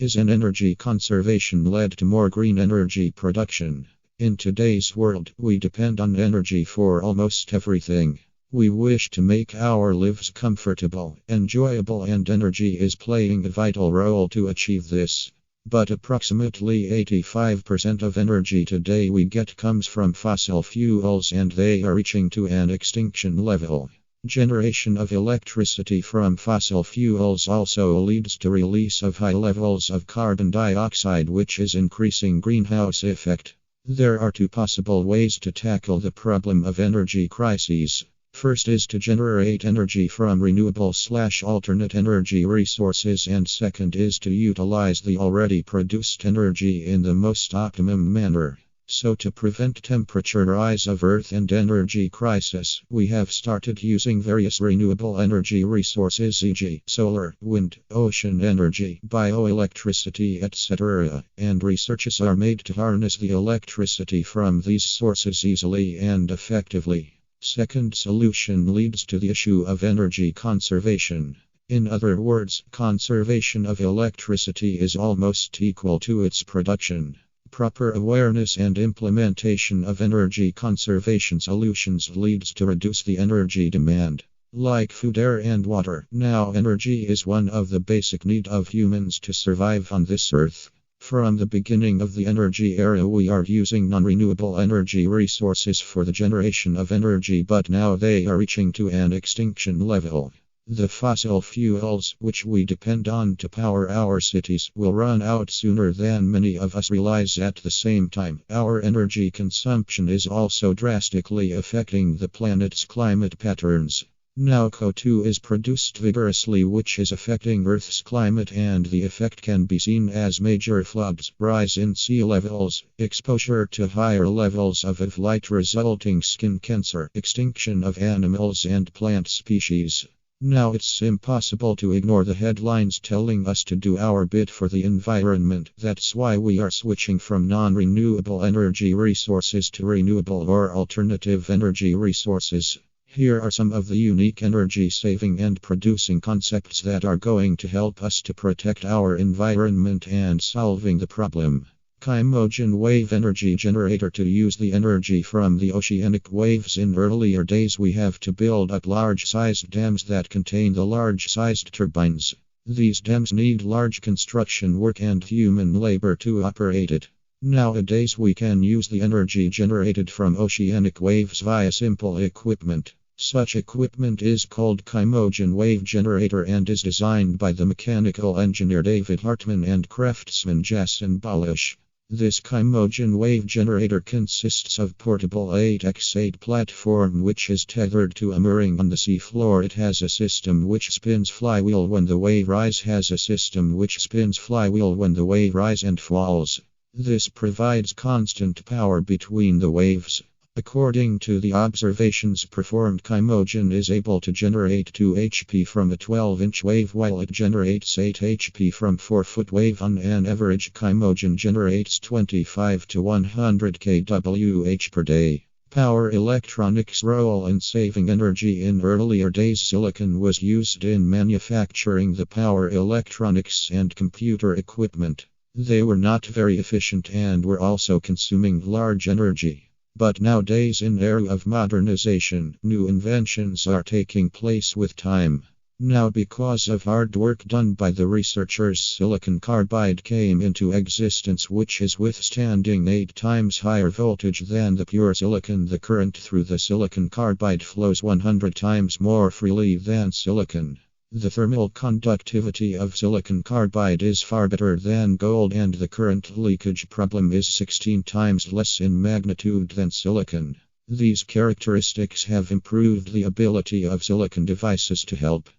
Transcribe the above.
Is an energy conservation led to more green energy production? In today's world, we depend on energy for almost everything. We wish to make our lives comfortable, enjoyable, and energy is playing a vital role to achieve this. But approximately 85% of energy today we get comes from fossil fuels, and they are reaching to an extinction level. Generation of electricity from fossil fuels also leads to release of high levels of carbon dioxide, which is increasing greenhouse effect. There are two possible ways to tackle the problem of energy crises. First is to generate energy from renewable/alternate energy resources, and second is to utilize the already produced energy in the most optimum manner. So to prevent temperature rise of Earth and energy crisis, we have started using various renewable energy resources, e.g. solar, wind, ocean energy, bioelectricity, etc. And researches are made to harness the electricity from these sources easily and effectively. Second solution leads to the issue of energy conservation. In other words, conservation of electricity is almost equal to its production. Proper awareness and implementation of energy conservation solutions leads to reduce the energy demand. Like food, air, and water, now energy is one of the basic needs of humans to survive on this earth. From the beginning of the energy era, we are using non-renewable energy resources for the generation of energy, but now they are reaching to an extinction level. The fossil fuels, which we depend on to power our cities, will run out sooner than many of us realize. At the same time, our energy consumption is also drastically affecting the planet's climate patterns. Now CO2 is produced vigorously, which is affecting Earth's climate, and the effect can be seen as major floods, rise in sea levels, exposure to higher levels of light resulting skin cancer, extinction of animals and plant species. Now it's impossible to ignore the headlines telling us to do our bit for the environment. That's why we are switching from non-renewable energy resources to renewable or alternative energy resources. Here are some of the unique energy saving and producing concepts that are going to help us to protect our environment and solving the problem. Chymogen wave energy generator. To use the energy from the oceanic waves in earlier days, we have to build up large-sized dams that contain the large-sized turbines. These dams need large construction work and human labor to operate it. Nowadays we can use the energy generated from oceanic waves via simple equipment. Such equipment is called Chymogen wave generator and is designed by the mechanical engineer David Hartman and craftsman Jason Balish. This Chymogen wave generator consists of portable 8x8 platform which is tethered to a mooring on the seafloor. It has a system which spins flywheel when the wave rise, has a system which spins flywheel when the wave rise and falls. This provides constant power between the waves. According to the observations performed, Chymogen is able to generate 2 HP from a 12-inch wave, while it generates 8 HP from 4-foot wave. On an average, Chymogen generates 25 to 100 kWh per day. Power electronics role in saving energy. In earlier days, silicon was used in manufacturing the power electronics and computer equipment. They were not very efficient and were also consuming large energy. But nowadays, in era of modernization, new inventions are taking place with time. Now, because of hard work done by the researchers, silicon carbide came into existence, which is withstanding 8 times higher voltage than the pure silicon. The current through the silicon carbide flows 100 times more freely than silicon. The thermal conductivity of silicon carbide is far better than gold, and the current leakage problem is 16 times less in magnitude than silicon. These characteristics have improved the ability of silicon devices to help